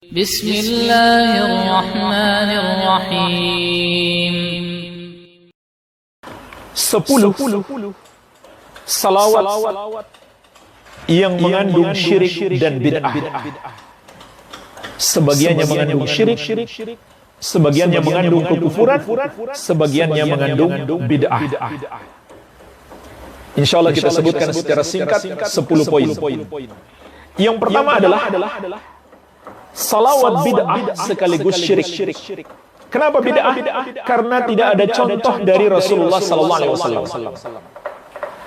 Bismillahirrahmanirrahim. 10 salawat yang mengandung syirik dan bid'ah. Sebagiannya mengandung syirik, sebagiannya mengandung kekufuran, sebagiannya mengandung bid'ah. Insyaallah kita sebutkan secara singkat 10 poin. Yang pertama adalah salawat bid'ah sekaligus syirik. Kenapa bid'ah? Karena tidak ada contoh dari Rasulullah SAW.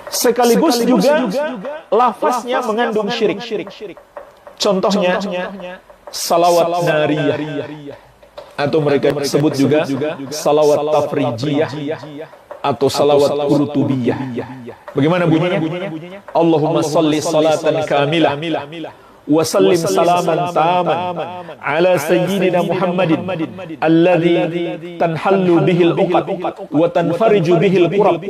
Sekaligus juga lafaznya mengandung syirik. Contohnya salawat nariyah, atau mereka sebut juga salawat tafrijiyah atau salawat qurtubiyah. Bagaimana bunyinya? Allahumma salli salatan kamilah wa sallim salaman taman ala sayyidina Muhammadin alladhi tanhallu bihil uqad wa tanfariju bihil qurab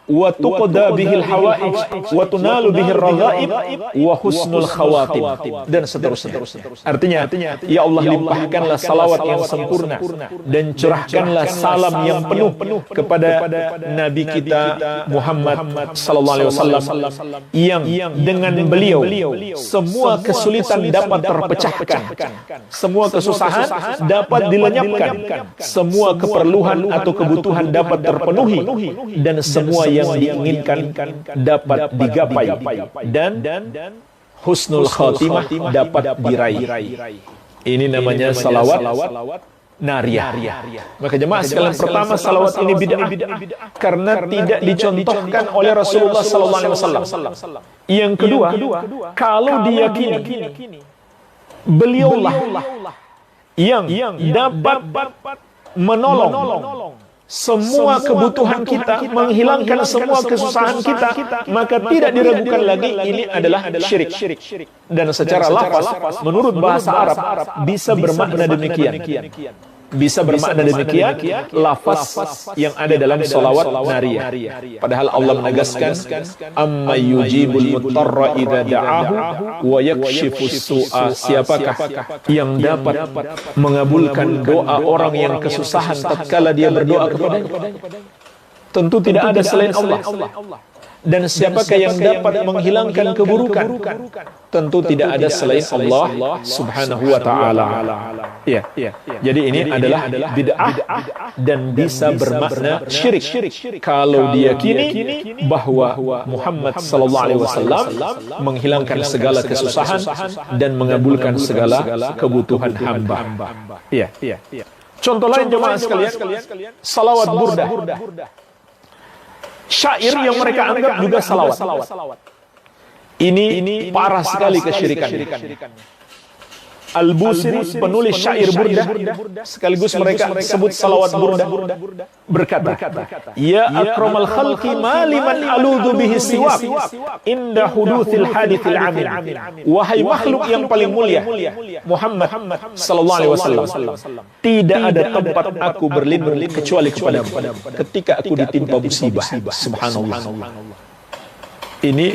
wa tuqda bihil hawaij wa tunalu bihil radha'ib wa husnul khawatim, dan seterusnya. Artinya, ya Allah, limpahkanlah salawat yang sempurna dan curahkanlah salam yang penuh kepada Nabi kita Muhammad sallallahu alaihi wasallam, yang dengan beliau semua kesulitan dapat terpecahkan, semua kesusahan dapat dilenyapkan, semua keperluan atau kebutuhan dapat terpenuhi, dan semua yang diinginkan dapat digapai, dan husnul khatimah dapat diraih. Ini namanya salawat nariyah. Maka jemaah sekalian, pertama, salawat ini bid'ah karena tidak dicontohkan oleh Rasulullah SAW. Yang kedua, kalau diyakini beliaulah yang dapat menolong semua kebutuhan kita, menghilangkan semua kesusahan kita, maka tidak diragukan lagi ini adalah syirik. Dan secara lafaz, menurut bahasa Arab, bisa bermakna demikian. Bisa bermakna demikian lafaz yang ada dalam salawat nariyah. Padahal Allah menegaskan, amma yujibul mutarra idza da'ahu wa yakshifus su'a. Siapakah yang dapat mengabulkan doa orang yang kesusahan tatkala dia berdoa kepadanya? Tentu tidak ada selain Allah. Dan siapakah yang dapat menghilangkan keburukan? Tentu tidak ada selain Allah Subhanahu wa ta'ala. Ya. Jadi ini adalah bid'ah dan bisa bermakna syirik kalau diyakini bahwa Muhammad sallallahu alaihi wasallam menghilangkan segala kesusahan dan mengabulkan segala kebutuhan hamba. Iya. Contoh lain jemaah sekalian, salawat burdah. Syair yang mereka anggap juga salawat. Ini parah sekali kesyirikannya. Al-Busiri, penulis syair burdah, sekaligus mereka sebut salawat burdah, berkata, ya akramal khalqi ma liman aludhu bihi siwak inda huduthil hadithil amin. Wahai makhluk yang paling mulia, Muhammad sallallahu alaihi wasallam, tidak ada tempat aku berlindung kecuali kepadamu ketika aku ditimpa musibah. Subhanallah. Ini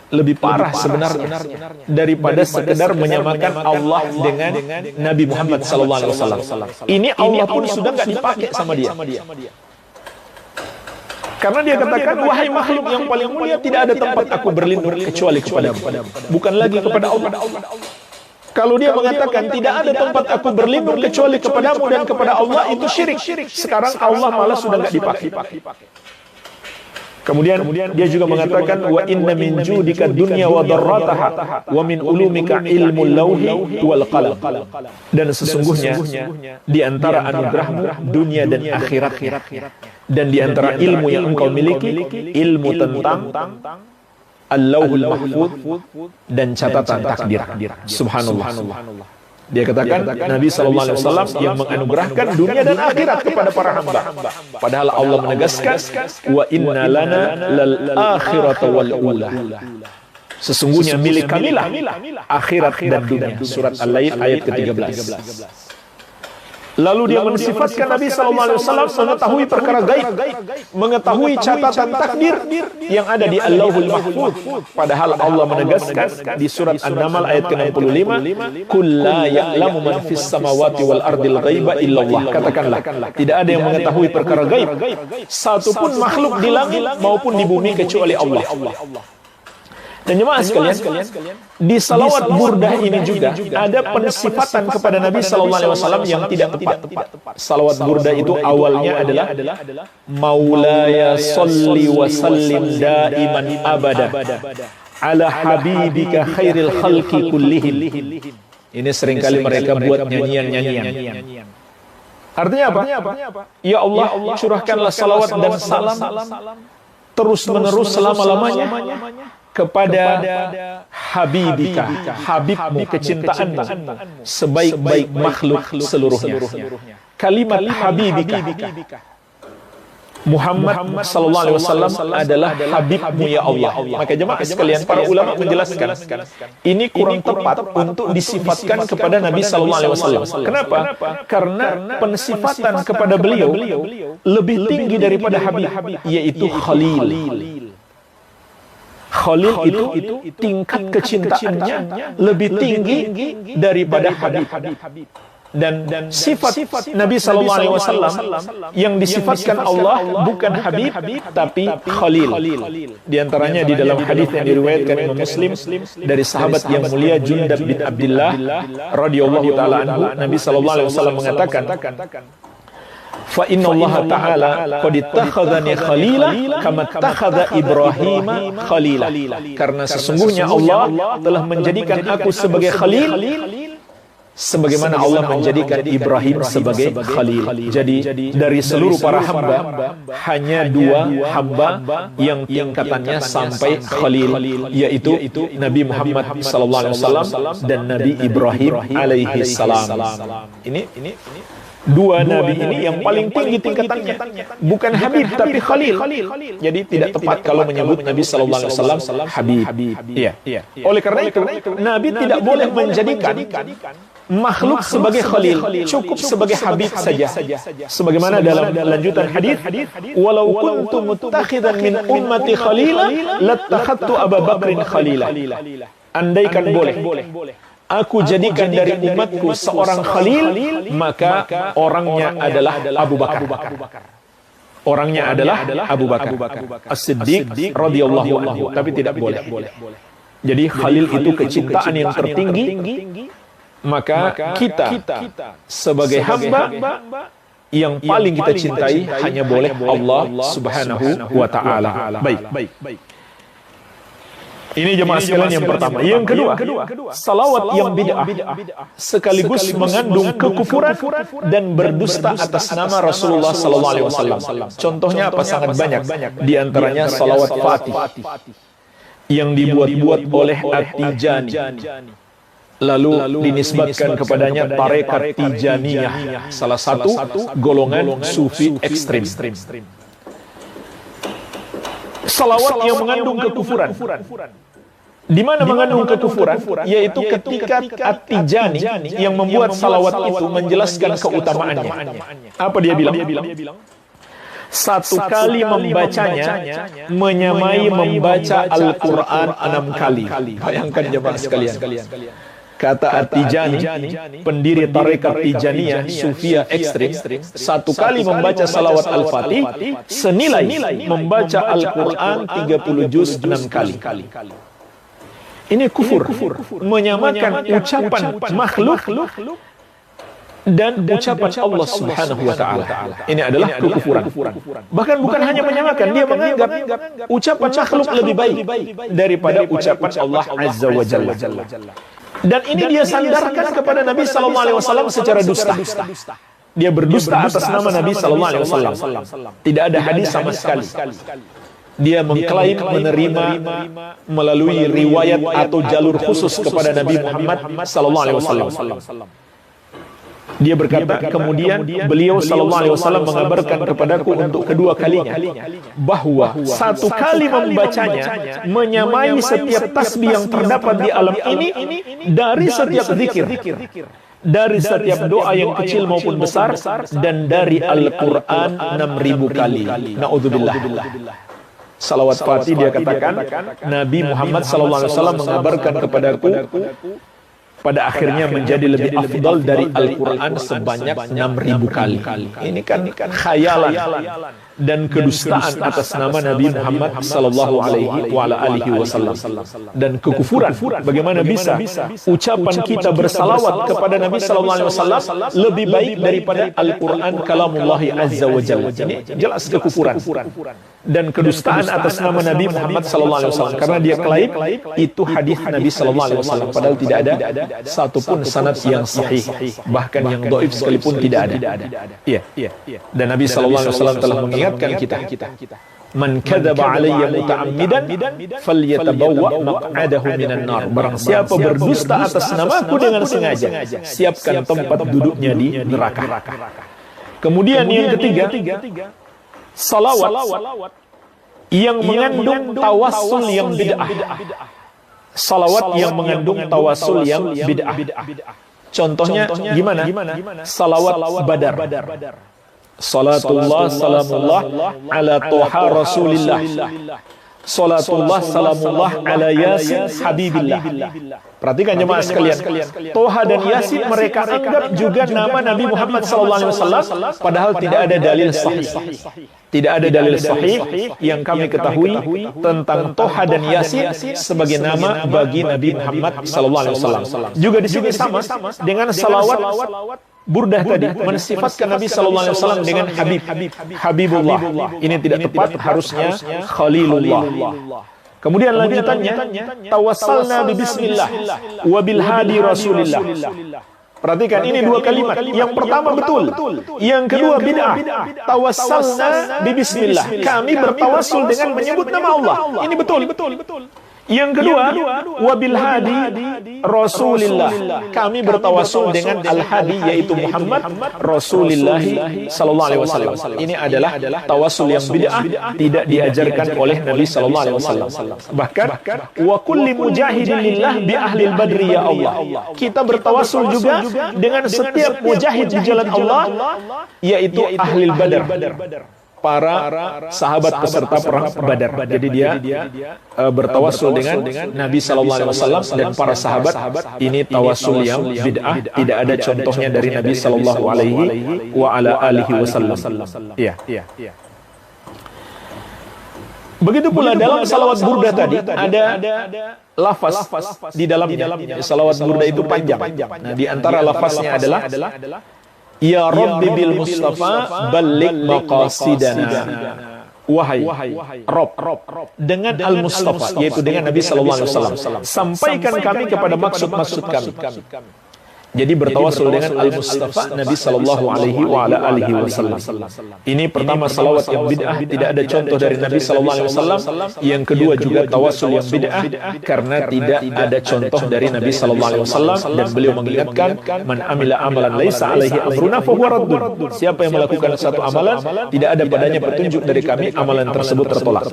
lebih parah sebenarnya daripada sekedar menyamakan Allah dengan Nabi Muhammad SAW. Ini Allah pun sudah nggak dipakai sama dia. Karena dia katakan, wahai makhluk yang paling mulia, tidak ada tempat aku berlindung kecuali kepadamu. Bukan lagi kepada Allah. Kalau dia mengatakan tidak ada tempat aku berlindung kecuali kepadamu dan kepada Allah, itu syirik. Sekarang Allah malah sudah nggak dipakai. Kemudian dia juga mengatakan, wa inna min judika dunya wa darrataha wa min ulumika ilmul lauhi wal qalam. Dan sesungguhnya di antara anugerahmu dunia dan akhirat, dan di antara ilmu yang engkau miliki, ilmu tentang al-lauhul mahfuz dan catatan takdir. Subhanallah. Dia katakan Nabi SAW yang menganugerahkan dunia dan akhirat kepada para hamba. Padahal Allah menegaskan, wa inna lana lal akhirata wal ula. Sesungguhnya milik kamilah akhirat dan dunia. Surat Al-Lail ayat ke-13. Lalu dia mensifatkan Nabi SAW mengetahui perkara gaib, mengetahui catatan takdir yang ada di Allahul Mahfuz. Padahal Allah menegaskan di surat An-Naml ayat ke-65, "Qul la ya'lamu man fis samawati wal ardil ghaiba illallah." Katakanlah, tidak ada yang mengetahui perkara gaib satu pun makhluk di langit maupun di bumi kecuali Allah. Dan jemaah sekalian, di salawat burdah ini juga ada pensifatan kepada Nabi SAW yang tidak tepat. Salawat burdah itu awalnya adalah Maulaya salli wa sallim daiman abada ala habibika khairil khalqi kullihim. Ini seringkali mereka buat nyanyian-nyanyian. Artinya apa? Ya Allah, curahkanlah salawat dan salam terus-menerus selama-lamanya kepada Habibika, Habibmu, kecintaanmu, sebaik-baik makhluk seluruhnya. Kalimat Habibika, Muhammad sallallahu alaihi wasallam adalah Habibmu ya Allah. Maka jemaah sekalian, para ulama menjelaskan ini kurang tepat untuk disifatkan kepada Nabi sallallahu alaihi wasallam. Kenapa? Karena pensifatan kepada beliau lebih tinggi daripada Habib, yaitu Khalil. Khalil itu tingkat kecintaannya lebih tinggi daripada Habib. Dan sifat Nabi SAW yang disifatkan Allah bukan Habib tapi Khalil. Di antaranya di dalam hadis yang diriwayatkan Imam Muslim dari sahabat yang mulia Jundab bin Abdullah radhiyallahu taala anhu, Nabi SAW mengatakan, "Fa inna Allah Ta'ala qad ittakhadhani khalila kama ittakhadha Ibrahim khalila." Karena sesungguhnya Allah telah menjadikan aku sebagai khalil sebagaimana Allah menjadikan Ibrahim sebagai khalil. Jadi dari seluruh para hamba hanya dua hamba yang tingkatannya sampai khalil, yaitu Nabi Muhammad SAW dan Nabi Ibrahim alaihi salam. Ini dua nabi ini yang paling tinggi tingkatannya, bukan Habib tapi Khalil. Jadi tidak tepat kalau menyebut Nabi sallallahu alaihi wasallam Habib. Iya. Oleh karena itu, Nabi tidak boleh menjadikan makhluk sebagai Khalil, cukup sebagai Habib saja. Sebagaimana dalam lanjutan hadis, "Walau kuntu muttakhidan min ummati khalila, lattakhadtu Abu Bakrin khalila." Andaikan boleh, aku jadikan dari umatku seorang khalil, maka orangnya adalah Abu Bakar. Orangnya adalah Abu Bakar As-Siddiq radhiyallahu anhu. Tapi tidak boleh. Jadi khalil itu kecintaan yang tertinggi. Maka kita sebagai hamba yang paling kita cintai hanya boleh Allah Subhanahu wa ta'ala. Baik. Ini jemaah sekalian yang pertama. Yang kedua, salawat yang bid'ah sekaligus mengandung kekufuran dan berdusta atas nama Rasulullah sallallahu alaihi wasallam. Contohnya apa? Sangat banyak. Di antaranya salawat Fatih yang dibuat-buat oleh At-Tijani, lalu dinisbatkan kepadanya tarekat Tijaniyah, salah satu golongan sufi ekstrim. Salawat yang mengandung kekufuran. Di mana mengandung kekufuran? Yaitu ketika At-Tijani yang membuat salawat itu menjelaskan keutamaannya. Apa dia bilang? Satu kali membacanya menyamai membaca Al-Quran 6 kali. Bayangkan jemaah sekalian. Kata At-Tijani, pendiri tarekat Tijaniyah, Sufia ekstrim, satu kali membaca salawat Al-Fatih senilai membaca Al-Quran 30 juz 6 kali. Ini kufur, menyamakan ucapan makhluk dan ucapan Allah Subhanahu wa ta'ala. Ini adalah kekufuran. Bahkan bukan hanya menyamakan, dia menganggap ucapan makhluk lebih baik daripada ucapan Allah Azza wa Jalla. Dan ini dia sandarkan kepada Nabi sallallahu alaihi wasallam secara dusta. Dia berdusta atas nama Nabi sallallahu alaihi wasallam. Tidak ada hadis sama sekali. Dia mengklaim menerima melalui riwayat atau jalur khusus kepada Nabi Muhammad sallallahu alaihi wasallam. Dia berkata, kemudian beliau sallallahu alaihi wasallam mengabarkan kepadaku untuk kedua kalinya bahwa satu kali membacanya menyamai setiap tasbih yang terdapat di alam ini dari setiap zikir. dari setiap doa yang kecil maupun besar, dan dari Al-Quran 6.000 kali. Na'udzubillah. Salawat Fatih dia katakan, Nabi Muhammad SAW mengabarkan kepadaku, pada akhirnya menjadi lebih afdal dari Al-Quran sebanyak 6.000 kali. Ini kan khayalan dan kedustaan atas nama Nabi Muhammad sallallahu alaihi wasallam, dan kekufuran. Bagaimana bisa ucapan kita bersalawat kepada Nabi sallallahu alaihi wasallam lebih baik daripada Al-Quran kalamullah azza wa jalla? Ini jelas kekufuran dan kedustaan atas nama Nabi Muhammad sallallahu alaihi wasallam, karena dia klaim itu hadis Nabi sallallahu alaihi wasallam, padahal tidak ada satupun sanad yang sahih, bahkan yang dhaif sekalipun tidak ada. Iya. Dan Nabi sallallahu alaihi wasallam telah mengingatkan kita, man kadzaba alayya muta'ammidan falyatabawwa maq'adahu minan nar. Barang siapa berdusta atas namaku dengan sengaja, siapkan tempat duduknya di neraka. Kemudian yang ketiga, salawat yang mengandung tawassul yang bid'ah. Salawat yang mengandung tawassul yang bid'ah. Contohnya gimana? Salawat Badar. Salatullah salamullah ala toha rasulillah. Salatullah salamullah ala yasin habibillah. Perhatikan jemaah sekalian, Toha dan Yasin mereka anggap juga nama Nabi Muhammad SAW, padahal tidak ada dalil sahih. Tidak ada dalil sahih yang kami ketahui tentang Toha dan Yasin sebagai nama bagi Nabi Muhammad SAW. Juga di sini sama dengan salawat Burdah tadi mensifatkan Nabi sallallahu alaihi wasallam dengan Habibullah. Ini tidak tepat, harusnya Khalilullah. Kemudian lanjutannya, tawassalna bi bismillah wa bil hadi rasulillah. Perhatikan, ini dua kalimat. Yang pertama betul, yang kedua bid'ah. Tawassalna bi bismillah. Kami bertawassul dengan menyebut nama Allah. Ini betul. Yang kedua, wabil hadi Rasulillah. Kami bertawassul dengan al-hadi, yaitu Muhammad Rasulillah sallallahu alaihi wasallam. Ini adalah tawassul yang bid'ah, tidak diajarkan oleh Nabi sallallahu alaihi wasallam. Bahkan wa kulli mujahidin lillah bi ahlil badri ya Allah. Kita bertawassul juga dengan setiap mujahid di jalan Allah, yaitu ahlil badar. Para sahabat peserta perang Badar. Jadi dia bertawassul dengan Nabi sallallahu alaihi wasallam dan para sahabat. Ini tawassul yang bid'ah, tidak ada contohnya dari Nabi sallallahu alaihi wasallam. Iya. Begitu pula dalam salawat burdah tadi ada lafaz di dalamnya. Salawat burdah itu panjang. Nah, di antara lafaznya adalah Ya Rabbi bil Mustafa balik maqasidana. Wahai Rob dengan Al-Mustafa, yaitu dengan Nabi sallallahu alaihi wasallam, sampaikan kami kepada maksud-maksud kami. Jadi bertawassul dengan Al-Mustafa Nabi sallallahu alaihi wasallam. Ini pertama salawat yang bid'ah, tidak ada contoh dari Nabi sallallahu alaihi wasallam. Yang kedua juga tawassul yang bid'ah karena tidak ada contoh dari Nabi sallallahu alaihi wasallam, dan beliau mengingatkan man amila amalan laisa alaihi amruna fa huwa raddun. Siapa yang melakukan satu amalan tidak ada padanya petunjuk dari kami, amalan tersebut tertolak.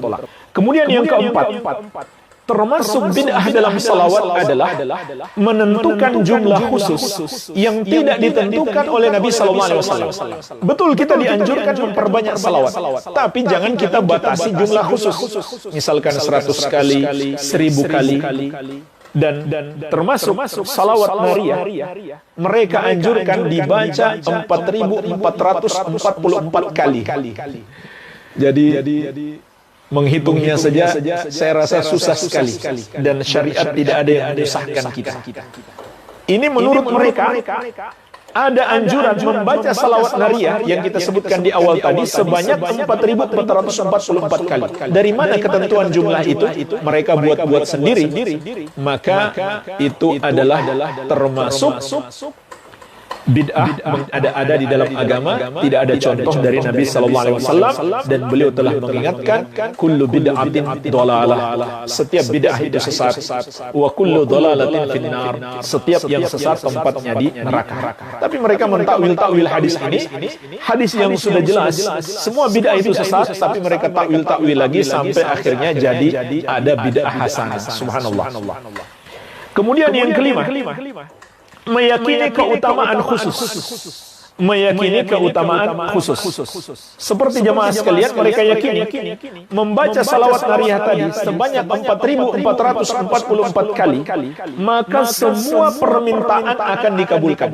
Kemudian yang keempat, termasuk bid'ah dalam salawat adalah menentukan jumlah khusus yang tidak ditentukan oleh Nabi sallallahu alaihi wasallam. Betul, kita dianjurkan memperbanyak salawat, tapi jangan kita batasi jumlah khusus. Misalkan 100 kali, 1000 kali. Dan termasuk salawat nariyah, mereka anjurkan dibaca 4.444 kali. Jadi menghitungnya saja saya rasa susah sekali, dan syariat tidak ada yang menyusahkan kita. Ini menurut mereka ada anjuran membaca salawat nariyah yang kita sebutkan di awal tadi sebanyak 4.444 kali. Dari mana ketentuan jumlah itu? Mereka buat-buat sendiri. Maka itu adalah termasuk bid'ah, ada di dalam agama, tidak ada contoh dari Nabi sallallahu alaihi wasallam, dan beliau telah mengingatkan kullu bid'atin dhalalah. Setiap bid'ah itu sesat, wa kullu dhalalatin finnar. Setiap yang sesat tempatnya di neraka. Tapi mereka mentakwil hadis ini, hadis yang sudah jelas semua bid'ah itu sesat, tapi mereka takwil lagi sampai akhirnya jadi ada bid'ah hasanah. Subhanallah. Kemudian yang kelima, meyakini keutamaan khusus. Meyakini keutamaan khusus. Seperti jemaah sekalian, mereka yakini membaca salawat nariyah tadi sebanyak 4.444 kali, maka semua permintaan akan dikabulkan.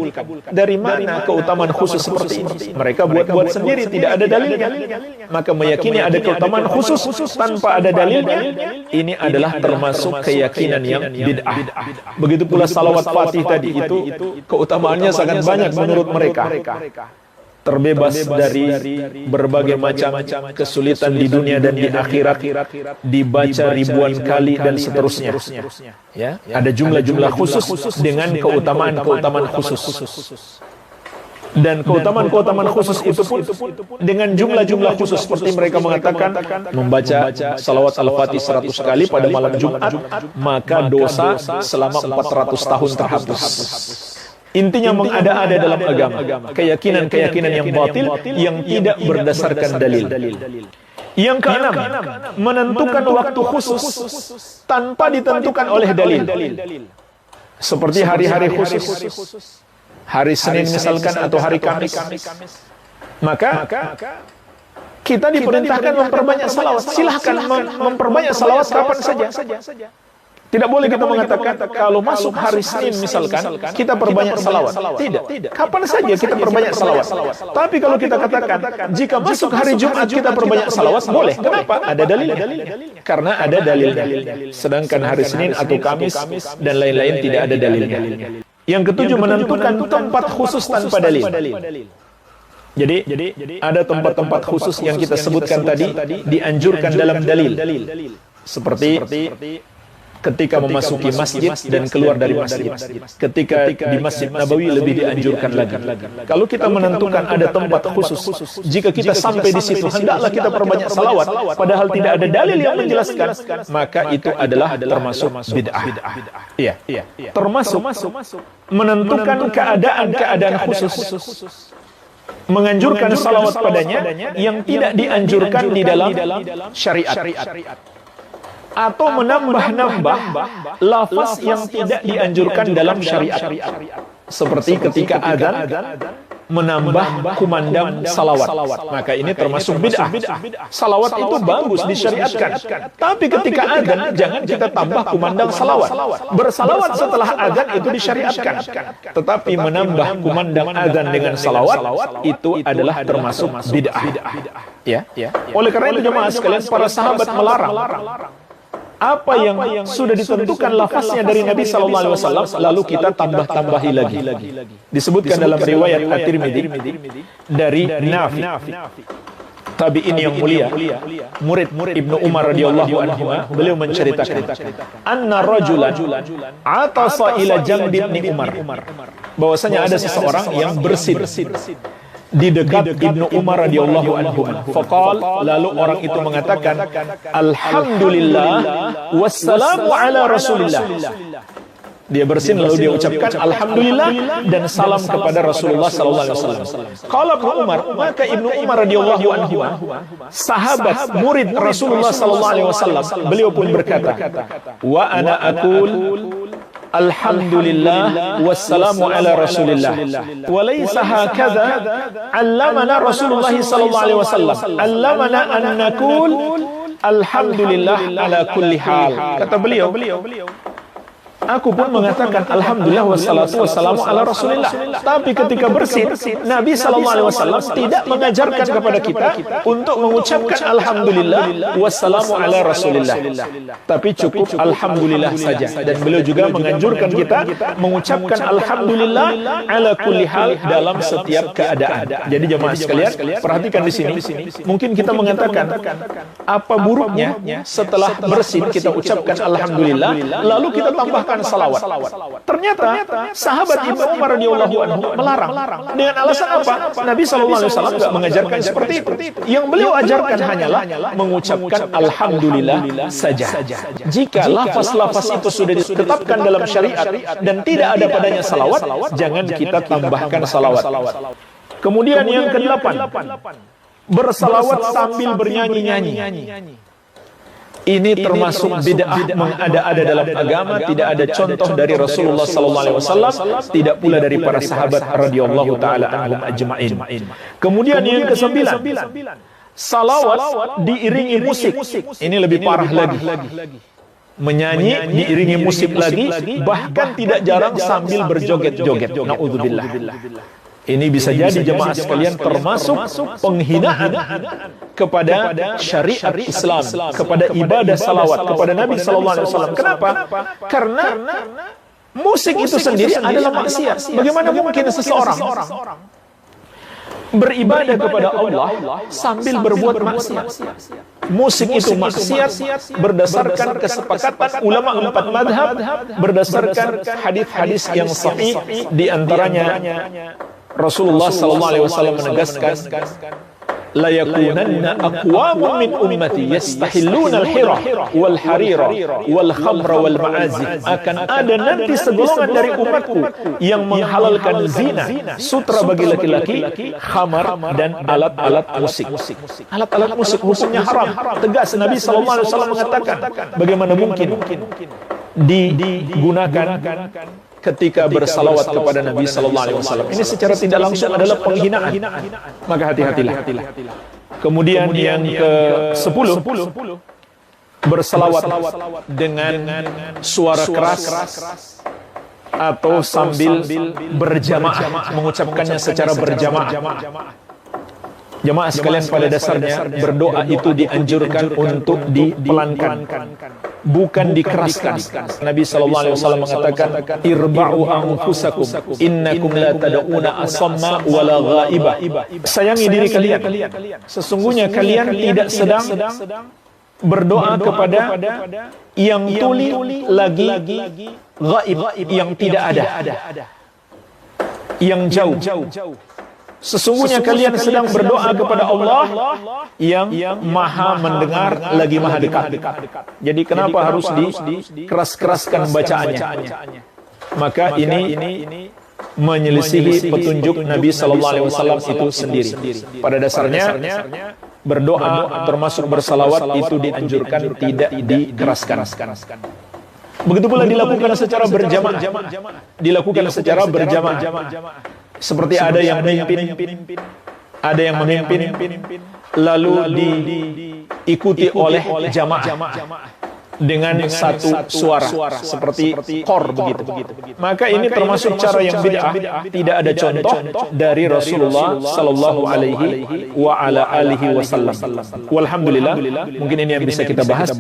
Dari mana keutamaan khusus seperti ini? Mereka buat-buat sendiri, tidak ada dalilnya. Maka meyakini ada keutamaan khusus tanpa ada dalilnya, ini adalah termasuk keyakinan yang bid'ah. Begitu pula salawat Fatih tadi, itu keutamaannya sangat banyak menurut mereka. Terbebas dari berbagai macam kesulitan di dunia dan di akhirat, dibaca ribuan kali dan seterusnya. Ya, ada jumlah-jumlah khusus dengan keutamaan-keutamaan khusus. Dan keutamaan-keutamaan khusus itu pun dengan jumlah-jumlah khusus, seperti mereka mengatakan membaca salawat Al-Fatih 100 kali pada malam Jumat, maka dosa selama 400 tahun terhapus. Intinya mengada-ada dalam agama, keyakinan-keyakinan yang batil yang tidak berdasarkan dalil. Yang keenam, menentukan waktu khusus tanpa ditentukan oleh dalil. Seperti hari-hari khusus, hari Senin misalkan atau hari Kamis. Maka kita diperintahkan memperbanyak salawat. Silahkan memperbanyak salawat kapan saja. Tidak boleh kita mengatakan kalau masuk hari Senin misalkan kita perbanyak salawat. Tidak. Kapan saja kita perbanyak salawat. Tapi kalau kita katakan jika masuk hari Jumat kita perbanyak salawat, boleh. Kenapa? Ada dalilnya. Karena ada dalilnya. Sedangkan hari Senin atau Kamis dan lain-lain tidak ada dalilnya. Yang ketujuh, menentukan tempat khusus tanpa dalil. Jadi ada tempat-tempat khusus yang kita sebutkan tadi dianjurkan dalam dalil. Seperti ketika memasuki masjid dan keluar dari masjid. Ketika di Masjid Nabawi lebih dianjurkan lagi. Kalau kita menentukan ada tempat khusus, jika kita sampai di situ hendaklah kita perbanyak salawat, padahal tidak ada dalil yang menjelaskan, maka itu adalah termasuk bid'ah. Iya. Termasuk menentukan keadaan-keadaan khusus, menganjurkan salawat padanya yang tidak dianjurkan di dalam syariat. Atau menambah-nambah lafaz yang tidak dianjurkan dalam syariat. Seperti ketika adzan menambah kumandang salawat. Maka ini termasuk bid'ah. Salawat itu bagus disyariatkan. Tapi ketika adzan jangan kita tambah kumandang salawat. Bersalawat setelah adzan itu disyariatkan. Tetapi menambah kumandang adzan dengan salawat itu adalah termasuk bid'ah. Ya. Oleh karena itu jemaah sekalian, para sahabat melarang apa yang sudah ditentukan lafaznya dari Nabi SAW, lalu kita tambah-tambahi lagi. Disebutkan dalam riwayat At-Tirmidzi dari Nafi, tabi'in yang mulia, murid Ibnu Umar radhiyallahu anhu, beliau menceritakan, anna rajulan atasa ila jambi Ibnu Umar, bahwasanya ada seseorang yang bersin di dekat Ibnu Umar radhiyallahu anhu. Faqal, lalu orang itu mengatakan, alhamdulillah wassalamu ala rasulillah. Dia bersin lalu dia ucapkan alhamdulillah dan salam kepada Rasulullah sallallahu alaihi wasallam. Qala Ibnu Umar, maka Ibnu Umar radhiyallahu anhu, sahabat murid Rasulullah sallallahu alaihi wasallam, beliau pun berkata, wa ana aqul alhamdulillah wassalamu ala rasulillah wa laysa hakadha allamana Rasulullah sallallahu alaihi wasallam, allamana an naqul alhamdulillah ala kulli hal. Kata beliau, aku pun mengatakan alhamdulillah wassalatu wassalamu ala rasulillah. Tapi ketika bersin, Nabi SAW tidak mengajarkan kepada kita untuk mengucapkan alhamdulillah wassalamu ala rasulillah. Tapi cukup alhamdulillah saja. Dan beliau juga menganjurkan kita mengucapkan alhamdulillah ala kulli hal dalam setiap keadaan. Jadi jemaah sekalian, perhatikan di sini. Mungkin kita mengatakan, apa buruknya setelah bersin kita ucapkan alhamdulillah, lalu kita tambahkan salawat. Ternyata sahabat Ibnu Umar radhiyallahu anhu melarang. Dengan alasan apa? Nabi sallallahu alaihi wasallam enggak mengajarkan seperti itu. Yang beliau ajarkan hanyalah mengucapkan alhamdulillah saja. Jika lafaz-lafaz itu sudah ditetapkan dalam syariat dan tidak ada padanya salawat, jangan kita tambahkan salawat. Kemudian yang ke-8, bersalawat sambil bernyanyi-nyanyi. Ini termasuk bid'ah mengada-ada dalam agama, tidak ada contoh dari Rasulullah SAW, tidak pula dari para sahabat radhiyallahu taala anhum ajma'in. Kemudian yang ke-9, salawat diiringi musik. Ini lebih parah lagi. Menyanyi diiringi musik lagi, bahkan tidak jarang sambil berjoget-joget. Na'udzubillah. Ini bisa jadi jemaah sekalian termasuk penghinaan kepada syariat Islam, kepada ibadah salawat, kepada Nabi SAW. Kenapa? Karena musik itu sendiri adalah maksiat. Bagaimana mungkin seseorang beribadah kepada Allah sambil berbuat maksiat? Musik itu maksiat berdasarkan kesepakatan ulama 4 madhab, berdasarkan hadis-hadis yang sahih, di antaranya Rasulullah SAW menegaskan, la yakunanna aqwamun min ummati yastahilluna al-hirah wal harira wal khamra wal ma'azif. Akan ada nanti segolongan dari umatku yang menghalalkan zina, sutra bagi laki-laki, khamar dan alat-alat musik. Alat-alat musik hukumnya haram. Tegas Nabi SAW mengatakan, bagaimana mungkin digunakan ketika bersalawat kepada Nabi SAW. Ini secara tidak langsung adalah penghinaan. Maka hati-hatilah. Kemudian yang ke-10, bersalawat dengan suara keras atau sambil berjamaah, mengucapkannya secara berjamaah. Jemaah sekalian, pada dasarnya berdoa itu dianjurkan untuk dipelankan, bukan dikeraskan. Nabi SAW mengatakan, irba'u anfusakum innakum la tad'una asamma wala ghaibah. Sayangi diri kalian, sesungguhnya kalian tidak sedang berdoa kepada yang tuli lagi ghaib, yang tidak ada, yang jauh. Sesungguhnya kalian sedang berdoa kepada Allah yang maha mendengar lagi maha dekat. Jadi kenapa harus dikeras-keraskan bacaannya? Maka ini menyelisihi petunjuk Nabi SAW itu sendiri. Pada dasarnya berdoa termasuk bersalawat itu dianjurkan, tidak dikeraskan. Begitu pula dilakukan secara berjamaah. Seperti ada yang memimpin, ada yang memimpin, lalu diikuti oleh jamaah dengan satu suara, seperti kor begitu. Maka ini termasuk cara yang bid'ah, tidak ada contoh dari Rasulullah sallallahu alaihi wa ala alihi wasallam. Walhamdulillah, mungkin ini yang bisa kita bahas.